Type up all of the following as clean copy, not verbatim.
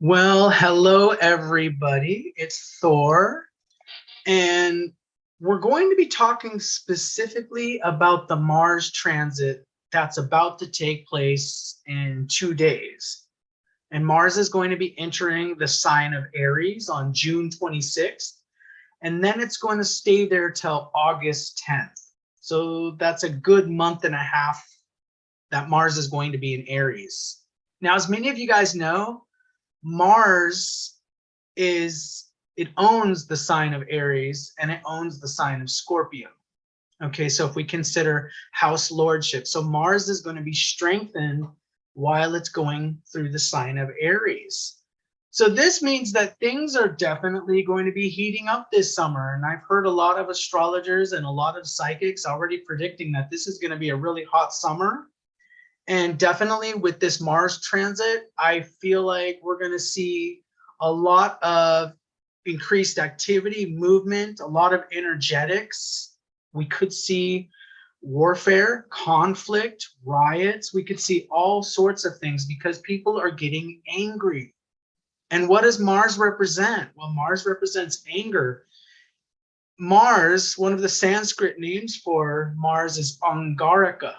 Well, hello everybody. It's Thor, and we're going to be talking specifically about the Mars transit that's about to take place in 2 days. And Mars is going to be entering the sign of Aries on June 26th, and then it's going to stay there till August 10th. So that's a good month and a half that Mars is going to be in Aries. Now, as many of you guys know, Mars it owns the sign of Aries and it owns the sign of Scorpio. Okay, so if we consider house lordship, so Mars is going to be strengthened while it's going through the sign of Aries. So this means that things are definitely going to be heating up this summer. And I've heard a lot of astrologers and a lot of psychics already predicting that this is going to be a really hot summer. And definitely with this Mars transit, I feel like we're going to see a lot of increased activity, movement, a lot of energetics. We could see warfare, conflict, riots. We could see all sorts of things because people are getting angry. And what does Mars represent? Well, Mars represents anger. Mars, one of the Sanskrit names for Mars is Angarika.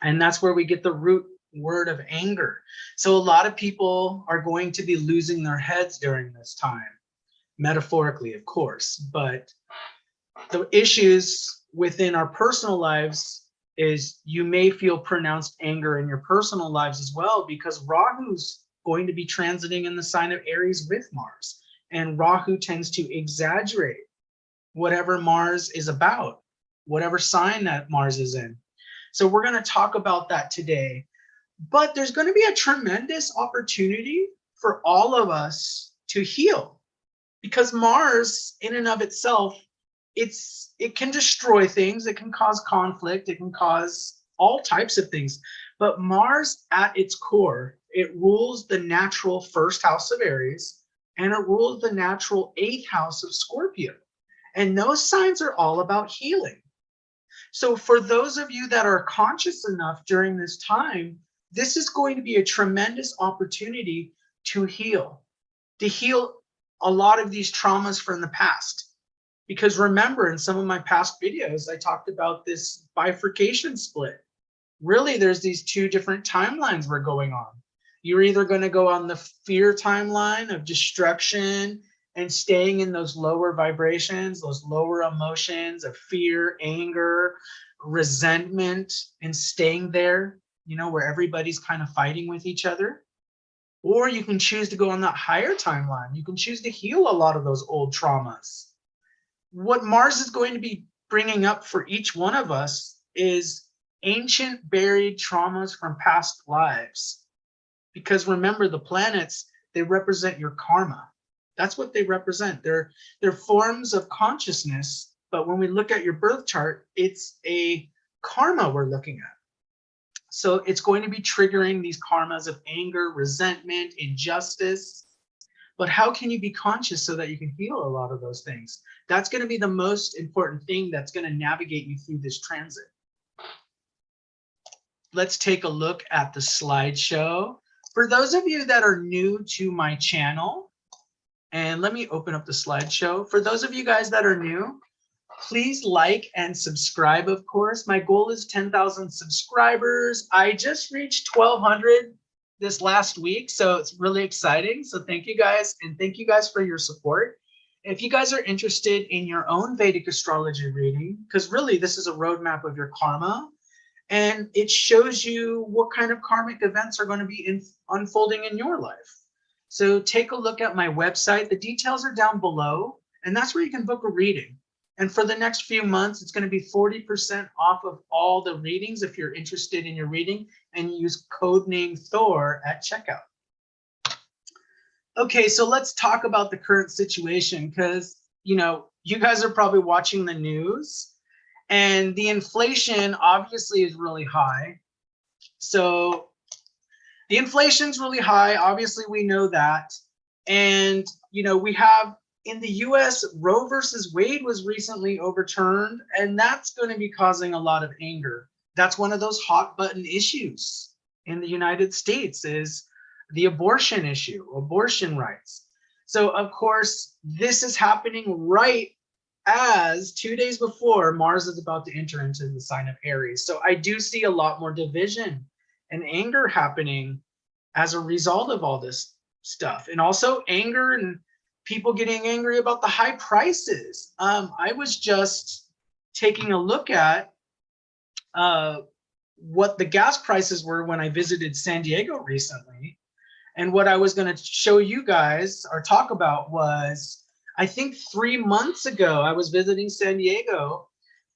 And that's where we get the root word of anger. So a lot of people are going to be losing their heads during this time, metaphorically, of course. But the issues within our personal lives is you may feel pronounced anger in your personal lives as well, because Rahu's going to be transiting in the sign of Aries with Mars. And Rahu tends to exaggerate whatever Mars is about, whatever sign that Mars is in. So we're going to talk about that today. But there's going to be a tremendous opportunity for all of us to heal, because Mars in and of itself, it can destroy things, it can cause conflict, it can cause all types of things. But Mars at its core, it rules the natural first house of Aries and it rules the natural 8th house of Scorpio. And those signs are all about healing. So for those of you that are conscious enough during this time, this is going to be a tremendous opportunity to heal a lot of these traumas from the past. Because remember, in some of my past videos, I talked about this bifurcation split. Really, there's these two different timelines we're going on. You're either going to go on the fear timeline of destruction and staying in those lower vibrations, those lower emotions of fear, anger, resentment, and staying there, where everybody's kind of fighting with each other. Or you can choose to go on that higher timeline. You can choose to heal a lot of those old traumas. What Mars is going to be bringing up for each one of us is ancient buried traumas from past lives. Because remember, the planets, they represent your karma. That's what they represent. They're forms of consciousness, but when we look at your birth chart, it's a karma we're looking at. So it's going to be triggering these karmas of anger, resentment, injustice. But how can you be conscious so that you can heal a lot of those things? That's going to be the most important thing that's going to navigate you through this transit. Let's take a look at the slideshow. For those of you that are new to my channel, and let me open up the slideshow. For those of you guys that are new, please like and subscribe, of course. My goal is 10,000 subscribers. I just reached 1,200 this last week, so it's really exciting. So thank you guys, and thank you guys for your support. If you guys are interested in your own Vedic astrology reading, because really this is a roadmap of your karma, and it shows you what kind of karmic events are going to be unfolding in your life. So take a look at my website. The details are down below, and that's where you can book a reading. And for the next few months, it's going to be 40% off of all the readings if you're interested in your reading, and use code name Thor at checkout. Okay, so let's talk about the current situation, because you guys are probably watching the news, and the inflation obviously is really high. So the inflation's really high. Obviously, we know that. And, we have in the US, Roe versus Wade was recently overturned, and that's going to be causing a lot of anger. That's one of those hot button issues in the United States is the abortion issue, abortion rights. So of course, this is happening right as 2 days before Mars is about to enter into the sign of Aries. So I do see a lot more division and anger happening as a result of all this stuff. And also anger and people getting angry about the high prices. I was just taking a look at what the gas prices were when I visited San Diego recently. And what I was going to show you guys or talk about was, I think 3 months ago, I was visiting San Diego,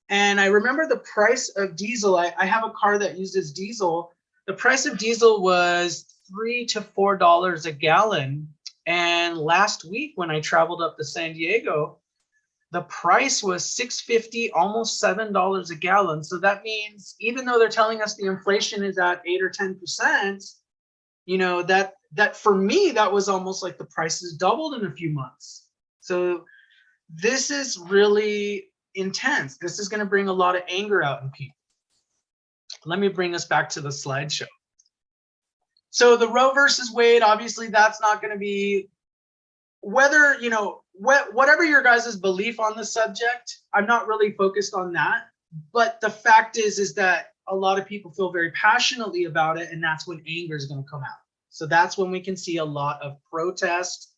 and I remember the price of diesel. I have a car that uses diesel. The price of diesel was $3 to $4 a gallon. And last week when I traveled up to San Diego, the price was $6.50, almost $7 a gallon. So that means even though they're telling us the inflation is at 8 or 10%, you know, that for me, that was almost like the prices doubled in a few months. So this is really intense. This is going to bring a lot of anger out in people. Let me bring us back to the slideshow. So the Roe versus Wade, obviously that's not going to be, whether, you know, whatever your guys' belief on the subject, I'm not really focused on that. But the fact is that a lot of people feel very passionately about it, and that's when anger is going to come out. So that's when we can see a lot of protest,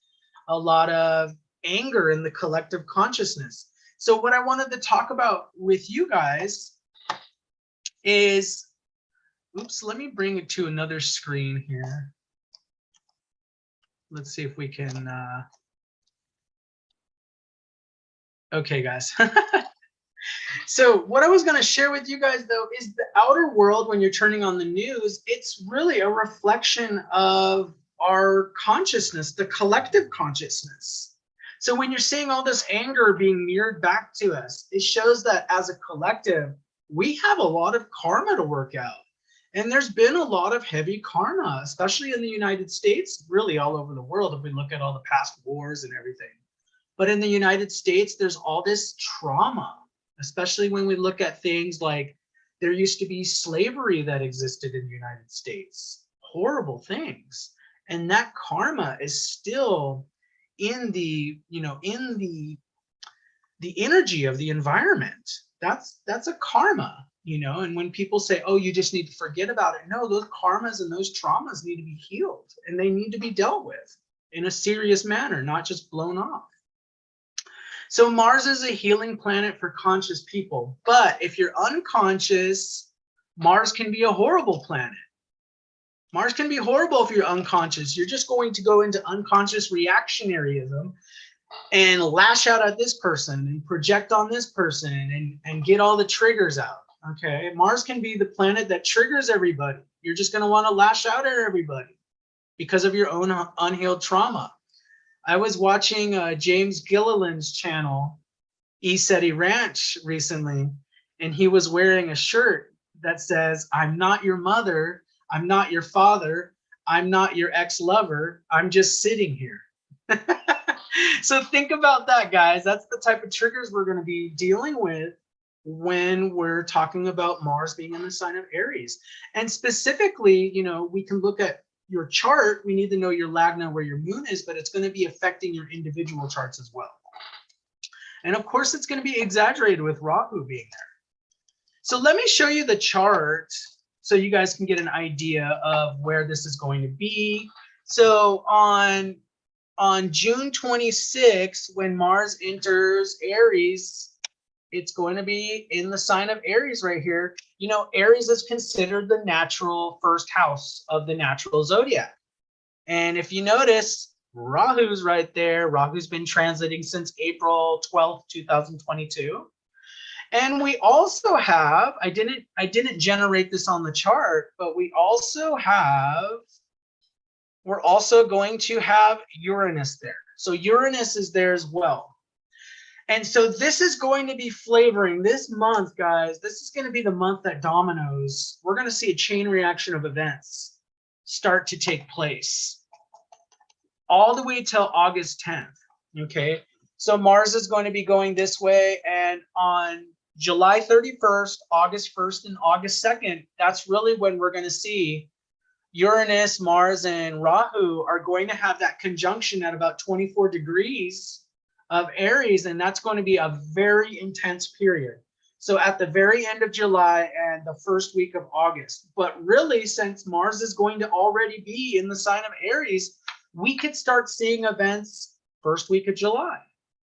a lot of anger in the collective consciousness. So what I wanted to talk about with you guys is, oops, let me bring it to another screen here. Let's see if we can, okay, guys. So what I was going to share with you guys, though, is the outer world. When you're turning on the news, it's really a reflection of our consciousness, the collective consciousness. So when you're seeing all this anger being mirrored back to us, it shows that as a collective, we have a lot of karma to work out. And there's been a lot of heavy karma, especially in the United States, really all over the world, if we look at all the past wars and everything. But in the United States, there's all this trauma, especially when we look at things like there used to be slavery that existed in the United States, horrible things. And that karma is still in the, you know, in the energy of the environment. That's a karma, you know. And when people say, oh, you just need to forget about it, no, those karmas and those traumas need to be healed, and they need to be dealt with in a serious manner, not just blown off. So Mars is a healing planet for conscious people, but if you're unconscious, Mars can be a horrible planet. Mars can be horrible if you're unconscious. You're just going to go into unconscious reactionaryism and lash out at this person and project on this person and get all the triggers out. Okay, Mars can be the planet that triggers everybody. You're just going to want to lash out at everybody because of your own unhealed trauma. I was watching James Gilliland's channel, ESETI Ranch, recently, and he was wearing a shirt that says, I'm not your mother, I'm not your father, I'm not your ex-lover, I'm just sitting here. So think about that, guys. That's the type of triggers we're going to be dealing with when we're talking about Mars being in the sign of Aries. And specifically, you know, we can look at your chart. We need to know your lagna, where your moon is, but it's going to be affecting your individual charts as well. And of course, it's going to be exaggerated with Rahu being there. So let me show you the chart so you guys can get an idea of where this is going to be. So on June 26th, when Mars enters Aries, it's going to be in the sign of Aries right here. You know, Aries is considered the natural first house of the natural zodiac. And if you notice, Rahu's right there. Rahu's been transiting since April 12th, 2022. And we also have, I didn't generate this on the chart, but we're also going to have Uranus there. So Uranus is there as well. And so this is going to be flavoring this month, guys. This is going to be the month that dominoes. We're going to see a chain reaction of events start to take place all the way till August 10th. Okay, so Mars is going to be going this way, and on July 31st, August 1st, and August 2nd, that's really when we're going to see, Uranus, Mars, and Rahu are going to have that conjunction at about 24 degrees of Aries, and that's going to be a very intense period. So at the very end of July and the first week of August. But really, since Mars is going to already be in the sign of Aries, we could start seeing events first week of July.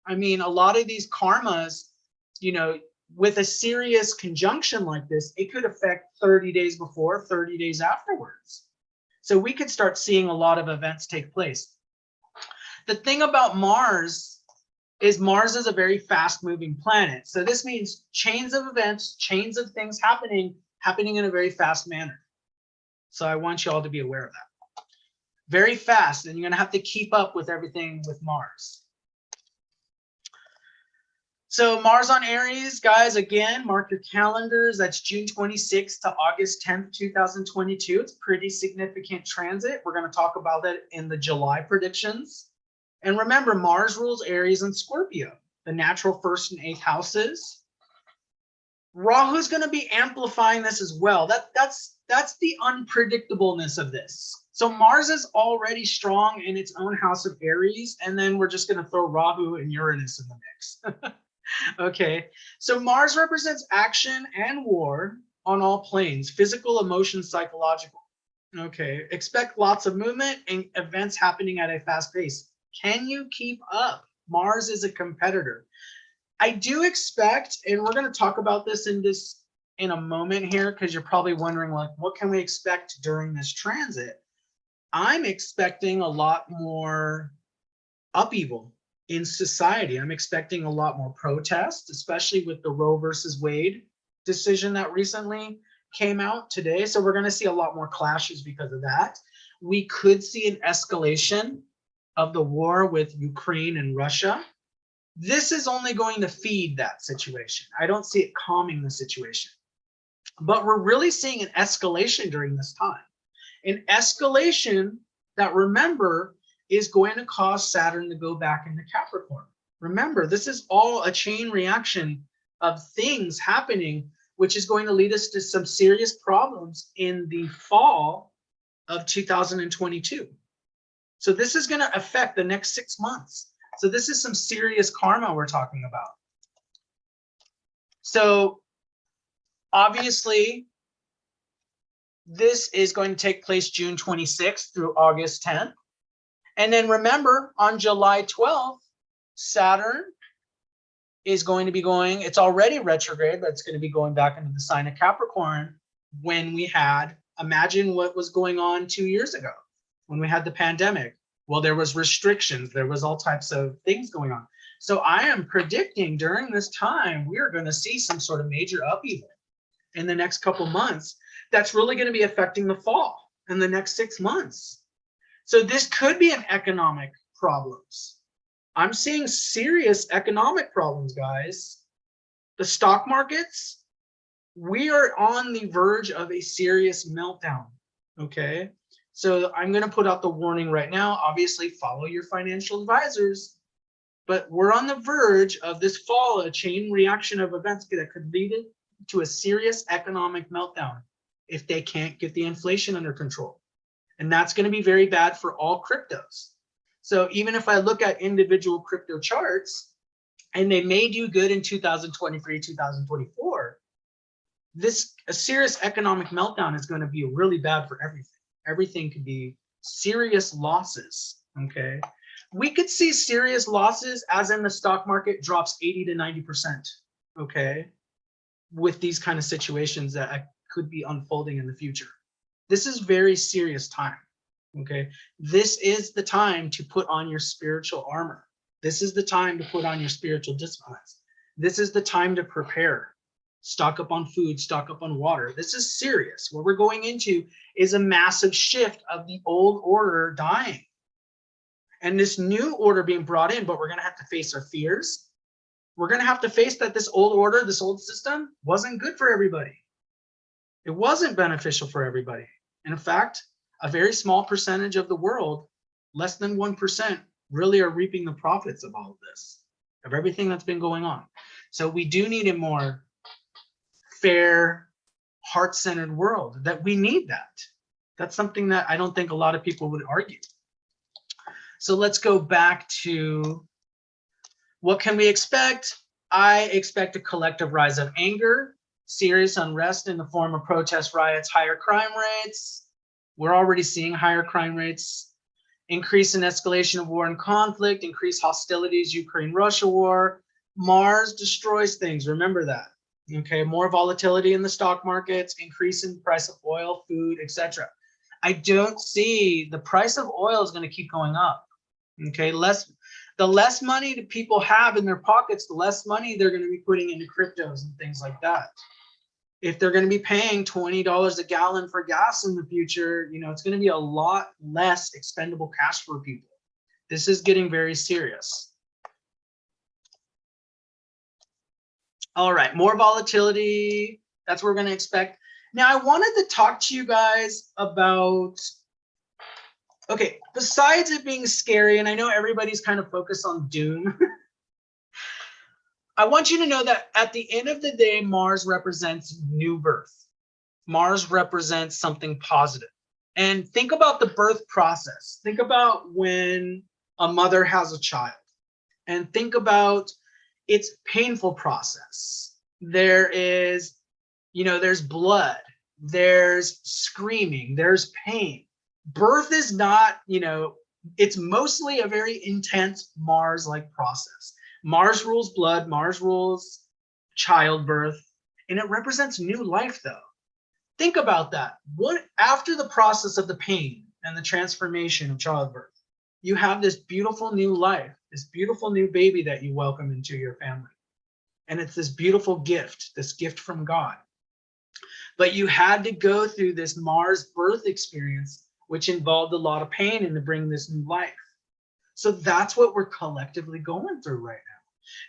I mean, a lot of these karmas, you know, with a serious conjunction like this, it could affect 30 days before, 30 days afterwards. So we could start seeing a lot of events take place. The thing about Mars is a very fast moving planet. So this means chains of events, chains of things happening in a very fast manner. So I want you all to be aware of that. Very fast, and you're going to have to keep up with everything with Mars. So Mars on Aries, guys, again, mark your calendars. That's June 26th to August 10th, 2022. It's a pretty significant transit. We're going to talk about that in the July predictions. And remember, Mars rules Aries and Scorpio, the natural first and eighth houses. Rahu's going to be amplifying this as well. That's the unpredictableness of this. So Mars is already strong in its own house of Aries, and then we're just going to throw Rahu and Uranus in the mix. Okay, so Mars represents action and war on all planes, physical, emotion, psychological. Okay, expect lots of movement and events happening at a fast pace. Can you keep up? Mars is a competitor. I do expect, and we're going to talk about this in a moment here, because you're probably wondering, like, what can we expect during this transit? I'm expecting a lot more upheaval in society. I'm expecting a lot more protest, especially with the Roe versus Wade decision that recently came out today. So we're going to see a lot more clashes because of that. We could see an escalation of the war with Ukraine and Russia. This is only going to feed that situation. I don't see it calming the situation. But we're really seeing an escalation during this time. An escalation that, remember, is going to cause Saturn to go back into Capricorn. Remember, this is all a chain reaction of things happening, which is going to lead us to some serious problems in the fall of 2022. So this is going to affect the next 6 months. So this is some serious karma we're talking about. So obviously, this is going to take place June 26th through August 10th. And then remember, on July 12th, Saturn is going to be going, it's already retrograde, but it's going to be going back into the sign of Capricorn when we had, imagine what was going on 2 years ago when we had the pandemic. Well, there was restrictions, there was all types of things going on. So I am predicting during this time, we are going to see some sort of major upheaval in the next couple months. That's really going to be affecting the fall in the next 6 months. So this could be an economic problems. I'm seeing serious economic problems, guys. The stock markets, we are on the verge of a serious meltdown, okay? So I'm going to put out the warning right now. Obviously, follow your financial advisors. But we're on the verge of this fall, a chain reaction of events that could lead it to a serious economic meltdown if they can't get the inflation under control. And that's going to be very bad for all cryptos. So even if I look at individual crypto charts, and they may do good in 2023, 2024, a serious economic meltdown is going to be really bad for everything. Everything could be serious losses, okay? We could see serious losses, as in the stock market drops 80 to 90%, okay? With these kind of situations that could be unfolding in the future. This is very serious time, okay? This is the time to put on your spiritual armor. This is the time to put on your spiritual disciplines. This is the time to prepare. Stock up on food, stock up on water. This is serious. What we're going into is a massive shift of the old order dying. And this new order being brought in, but we're going to have to face our fears. We're going to have to face that this old order, this old system wasn't good for everybody. It wasn't beneficial for everybody. And in fact, a very small percentage of the world, less than 1%, really are reaping the profits of all of this, of everything that's been going on. So we do need a more fair, heart-centered world. That we need that. That's something that I don't think a lot of people would argue. So let's go back to what can we expect? I expect a collective rise of anger, serious unrest in the form of protest riots, higher crime rates. We're already seeing higher crime rates, increase in escalation of war and conflict, increased hostilities, Ukraine-Russia war. Mars destroys things, remember that. Okay, more volatility in the stock markets, increase in the price of oil, food, etc. I don't see the price of oil is going to keep going up. Okay, the less money that people have in their pockets, the less money they're going to be putting into cryptos and things like that. If they're going to be paying $20 a gallon for gas in the future, you know, it's going to be a lot less expendable cash for people. This is getting very serious. All right, more volatility. That's what we're going to expect. Now, I wanted to talk to you guys about, okay, besides it being scary, and I know everybody's kind of focused on doom, I want you to know that at the end of the day, Mars represents new birth. Mars represents something positive. And think about the birth process. Think about when a mother has a child, and think about its painful process. There is, you know, there's blood, there's screaming, there's pain. Birth is not, you know, it's mostly a very intense Mars-like process. Mars rules blood, Mars rules childbirth, and it represents new life though. Think about that. What after the process of the pain and the transformation of childbirth, you have this beautiful new life, this beautiful new baby that you welcome into your family. And it's this beautiful gift, this gift from God. But you had to go through this Mars birth experience, which involved a lot of pain and to bring this new life. So that's what we're collectively going through right now.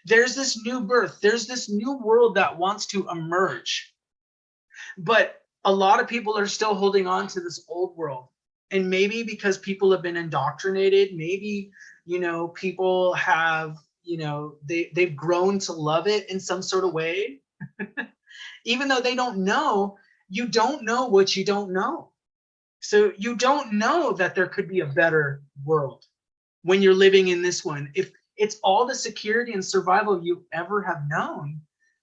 There's this new birth. There's this new world that wants to emerge. But a lot of people are still holding on to this old world. And maybe because people have been indoctrinated, maybe, you know, people have, you know, they've grown to love it in some sort of way. Even though they don't know, you don't know what you don't know. So you don't know that there could be a better world when you're living in this one. If it's all the security and survival you ever have known,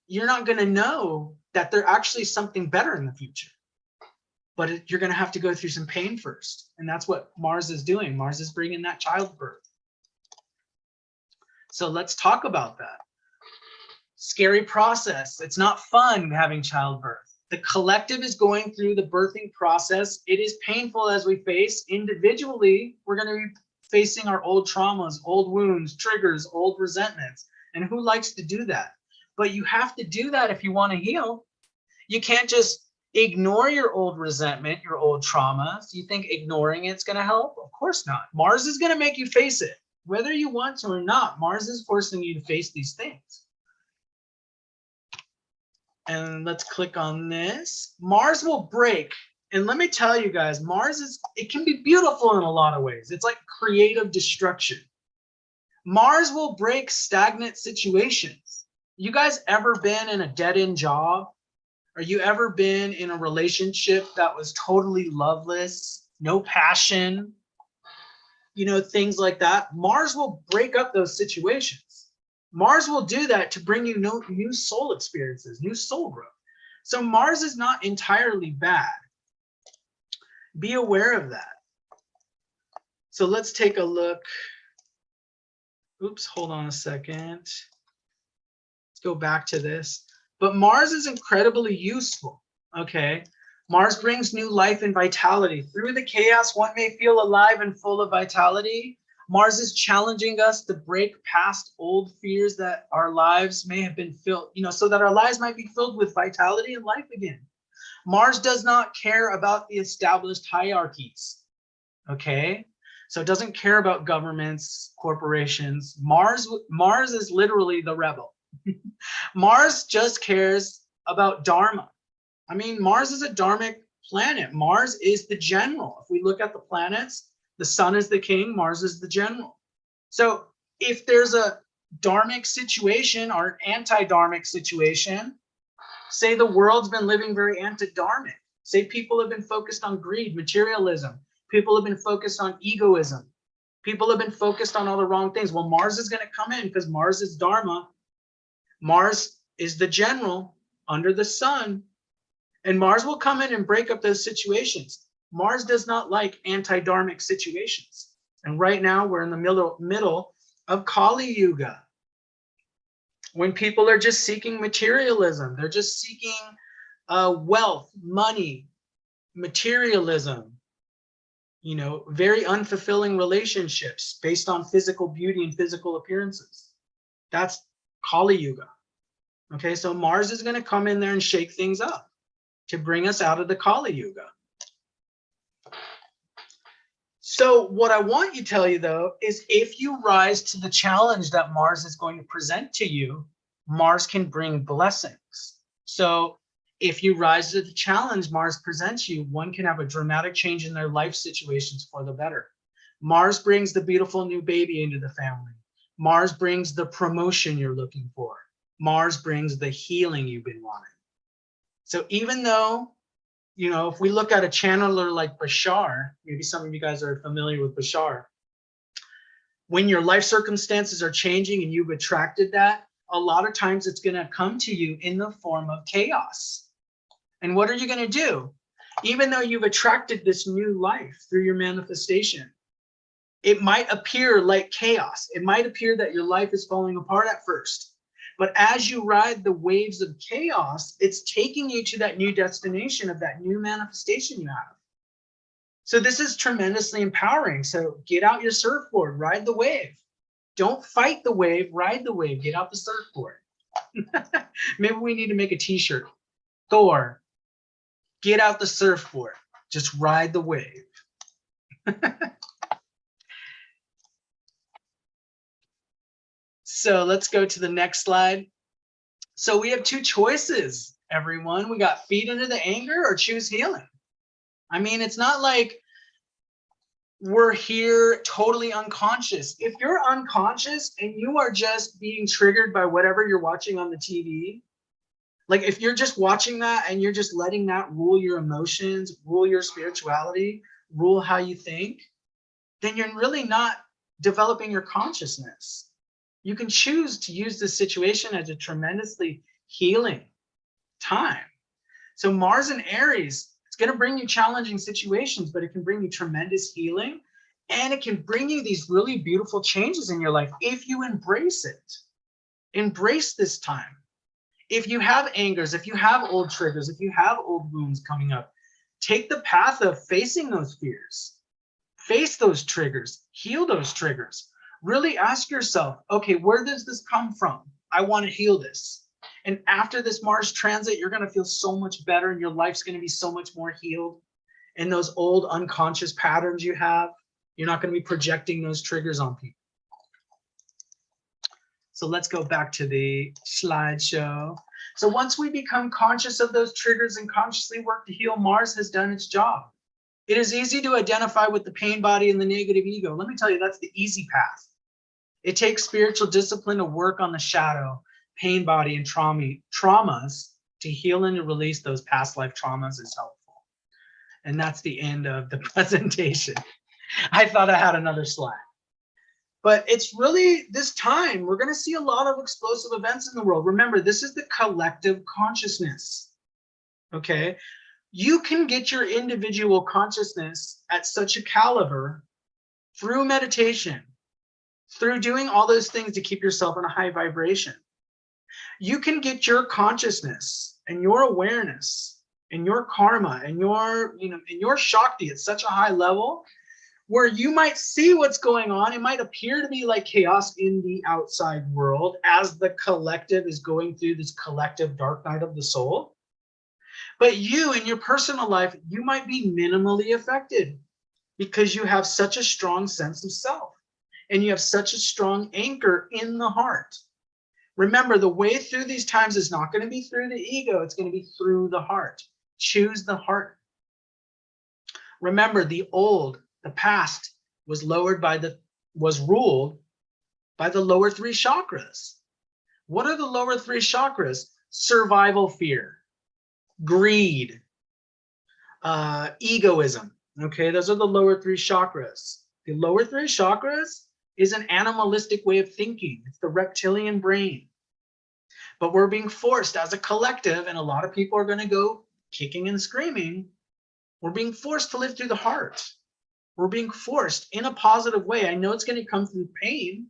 you're not going to know that there's actually something better in the future. But you're going to have to go through some pain first. And that's what Mars is doing. Mars is bringing that childbirth. So let's talk about that. Scary process. It's not fun having childbirth. The collective is going through the birthing process. It is painful as we face. Individually, we're going to be facing our old traumas, old wounds, triggers, old resentments. And who likes to do that? But you have to do that if you want to heal. You can't just ignore your old resentment, your old traumas. You think ignoring it's going to help? Of course not. Mars is going to make you face it. Whether you want to or not, Mars is forcing you to face these things. And let's click on this. Mars will break. And let me tell you guys, it can be beautiful in a lot of ways. It's like creative destruction. Mars will break stagnant situations. You guys ever been in a dead-end job? Or you ever been in a relationship that was totally loveless, no passion, you know, things like that? Mars will break up those situations. Mars will do that to bring you new soul experiences, new soul growth. So Mars is not entirely bad. Be aware of that. So let's take a look. Oops, hold on a second. Let's go back to this. But Mars is incredibly useful, okay? Mars brings new life and vitality. Through the chaos, one may feel alive and full of vitality. Mars is challenging us to break past old fears that our lives may have been filled, you know, so that our lives might be filled with vitality and life again. Mars does not care about the established hierarchies, okay? So it doesn't care about governments, corporations. Mars is literally the rebel. Mars just cares about Dharma. I mean, Mars is a dharmic planet. Mars is the general. If we look at the planets, the sun is the king, Mars is the general. So if there's a dharmic situation or an anti-dharmic situation, say the world's been living very anti-dharmic. Say people have been focused on greed, materialism. People have been focused on egoism. People have been focused on all the wrong things. Well, Mars is going to come in because Mars is Dharma. Mars is the general under the sun. And Mars will come in and break up those situations. Mars does not like anti-dharmic situations. And right now we're in the middle of Kali Yuga, when people are just seeking materialism. They're just seeking wealth, money, materialism, you know, very unfulfilling relationships based on physical beauty and physical appearances. That's Kali Yuga. Okay, so Mars is going to come in there and shake things up to bring us out of the Kali Yuga. So what I want you to tell you, though, is if you rise to the challenge that Mars is going to present to you, Mars can bring blessings. So if you rise to the challenge Mars presents you, one can have a dramatic change in their life situations for the better. Mars brings the beautiful new baby into the family. Mars brings the promotion you're looking for. Mars brings the healing you've been wanting. So even though, you know, if we look at a channeler like Bashar, maybe some of you guys are familiar with Bashar, when your life circumstances are changing and you've attracted that, a lot of times it's going to come to you in the form of chaos. And what are you going to do? Even though you've attracted this new life through your manifestation, it might appear like chaos. It might appear that your life is falling apart at first. But as you ride the waves of chaos, it's taking you to that new destination of that new manifestation you have. So this is tremendously empowering. So get out your surfboard, ride the wave. Don't fight the wave, ride the wave, get out the surfboard. Maybe we need to make a t-shirt. Thor, get out the surfboard, just ride the wave. So let's go to the next slide. So we have two choices, everyone. We got feed into the anger or choose healing. I mean, it's not like we're here totally unconscious. If you're unconscious and you are just being triggered by whatever you're watching on the TV, like if you're just watching that and you're just letting that rule your emotions, rule your spirituality, rule how you think, then you're really not developing your consciousness. You can choose to use this situation as a tremendously healing time. So Mars and Aries, it's going to bring you challenging situations, but it can bring you tremendous healing, and it can bring you these really beautiful changes in your life if you embrace it. Embrace this time. If you have angers, if you have old triggers, if you have old wounds coming up, take the path of facing those fears. Face those triggers, heal those triggers. Really ask yourself, okay, where does this come from? I want to heal this. And after this Mars transit, you're going to feel so much better and your life's going to be so much more healed. And those old unconscious patterns you have, you're not going to be projecting those triggers on people. So let's go back to the slideshow. So once we become conscious of those triggers and consciously work to heal, Mars has done its job. It is easy to identify with the pain body and the negative ego. Let me tell you, that's the easy path. It takes spiritual discipline to work on the shadow, pain body, and traumas to heal and to release those past life traumas is helpful. And that's the end of the presentation. I thought I had another slide. But it's really this time, we're going to see a lot of explosive events in the world. Remember, this is the collective consciousness. Okay? You can get your individual consciousness at such a caliber through meditation, through doing all those things to keep yourself in a high vibration. You can get your consciousness and your awareness and your karma and your, and your Shakti at such a high level where you might see what's going on. It might appear to be like chaos in the outside world as the collective is going through this collective dark night of the soul. But you in your personal life, you might be minimally affected because you have such a strong sense of self and you have such a strong anchor in the heart. Remember, the way through these times is not going to be through the ego. It's going to be through the heart. Choose the heart. Remember, the past was ruled by the lower three chakras. What are the lower three chakras? Survival fear, greed, egoism. Okay, those are the lower three chakras. The lower three chakras is an animalistic way of thinking. It's the reptilian brain. But we're being forced as a collective, and a lot of people are going to go kicking and screaming. We're being forced to live through the heart. We're being forced in a positive way. I know it's going to come through pain,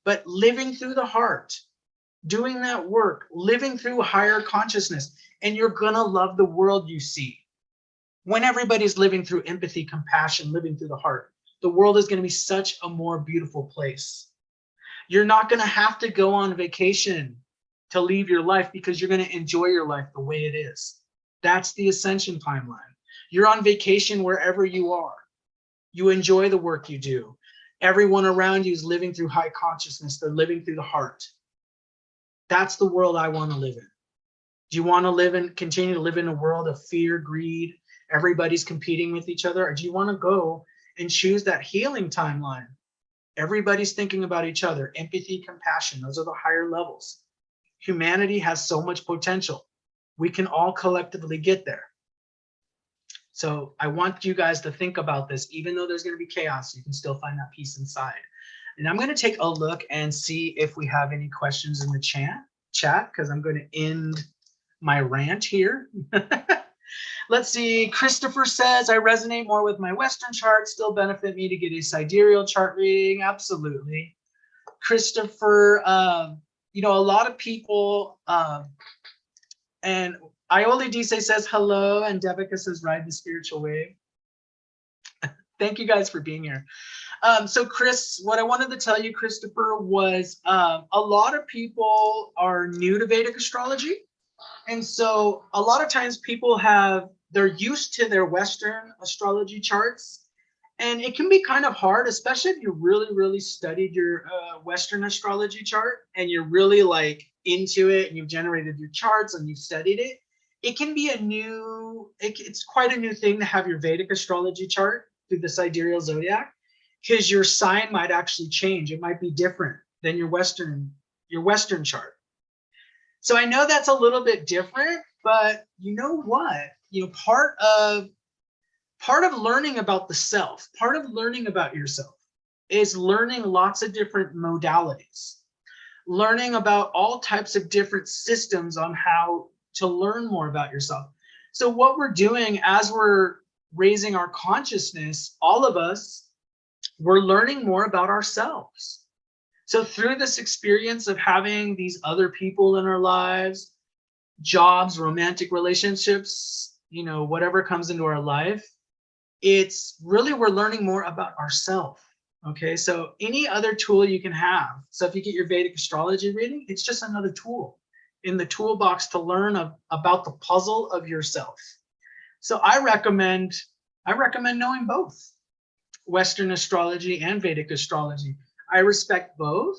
but living through the heart, doing that work, living through higher consciousness, and you're going to love the world you see. When everybody's living through empathy, compassion, living through the heart, the world is going to be such a more beautiful place. You're not going to have to go on vacation to leave your life because you're going to enjoy your life the way it is. That's the ascension timeline. You're on vacation wherever you are. You enjoy the work you do. Everyone around you is living through high consciousness. They're living through the heart. That's the world I want to live in. Do you want to continue to live in a world of fear, greed, everybody's competing with each other? Or do you want to go and choose that healing timeline? Everybody's thinking about each other. Empathy, compassion, those are the higher levels. Humanity has so much potential. We can all collectively get there. So I want you guys to think about this. Even though there's going to be chaos, you can still find that peace inside. And I'm going to take a look and see if we have any questions in the chat, because I'm going to end my rant here. Let's see. Christopher says, I resonate more with my Western chart. Still benefit me to get a sidereal chart reading. Absolutely. Christopher, you know, a lot of people, and Ioli Dise says hello, and Devika says ride the spiritual wave. Thank you guys for being here. So Chris, what I wanted to tell you, Christopher, was a lot of people are new to Vedic astrology. And so a lot of times people they're used to their Western astrology charts. And it can be kind of hard, especially if you really, really studied your Western astrology chart and you're really like into it and you've generated your charts and you've studied it. It can be it's quite a new thing to have your Vedic astrology chart through the sidereal zodiac, because your sign might actually change. It might be different than your Western chart. So I know that's a little bit different, but you know what? You know, part of learning about the self, part of learning about yourself is learning lots of different modalities, learning about all types of different systems on how to learn more about yourself. So what we're doing as we're raising our consciousness, all of us, we're learning more about ourselves. So through this experience of having these other people in our lives, jobs, romantic relationships, you know, whatever comes into our life, it's really, we're learning more about ourselves. Okay, so any other tool you can have. So if you get your Vedic astrology reading, it's just another tool in the toolbox to learn about the puzzle of yourself. So I recommend knowing both Western astrology and Vedic astrology. I respect both.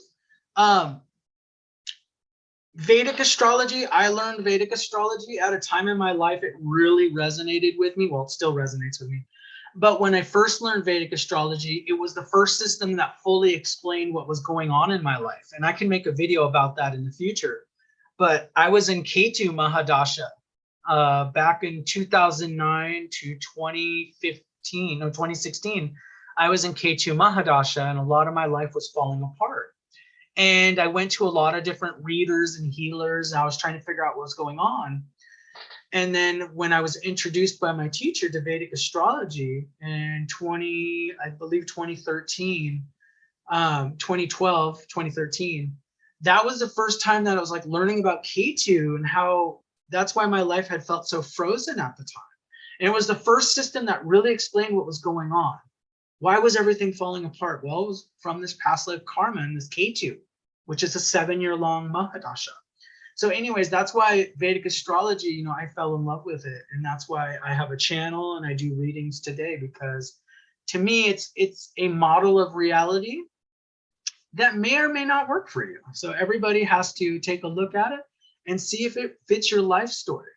Vedic astrology, I learned Vedic astrology at a time in my life it really resonated with me. Well, it still resonates with me. But when I first learned Vedic astrology, it was the first system that fully explained what was going on in my life. And I can make a video about that in the future. But I was in Ketu Mahadasha back in 2009 to 2016. I was in Ketu Mahadasha, and a lot of my life was falling apart. And I went to a lot of different readers and healers, and I was trying to figure out what was going on. And then when I was introduced by my teacher to Vedic astrology in 2013, 2013, that was the first time that I was like learning about Ketu and how that's why my life had felt so frozen at the time. And it was the first system that really explained what was going on. Why was everything falling apart? Well, it was from this past life karma and this Ketu, which is a 7-year-long Mahadasha. So anyways, that's why Vedic astrology, you know, I fell in love with it. And that's why I have a channel and I do readings today, because to me, it's a model of reality that may or may not work for you. So everybody has to take a look at it and see if it fits your life story.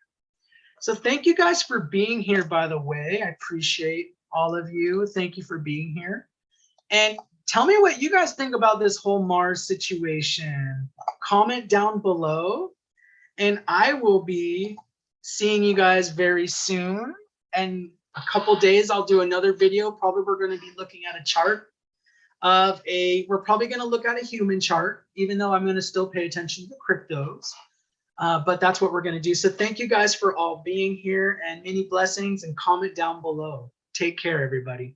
So thank you guys for being here, by the way. I appreciate all of you. Thank you for being here. And tell me what you guys think about this whole Mars situation. Comment down below, and I will be seeing you guys very soon. and a couple days I'll do another video. Probably we're going to be looking at a chart of we're probably going to look at a human chart, even though I'm going to still pay attention to cryptos. But that's what we're going to do. So thank you guys for all being here, and many blessings, and comment down below. Take care, everybody.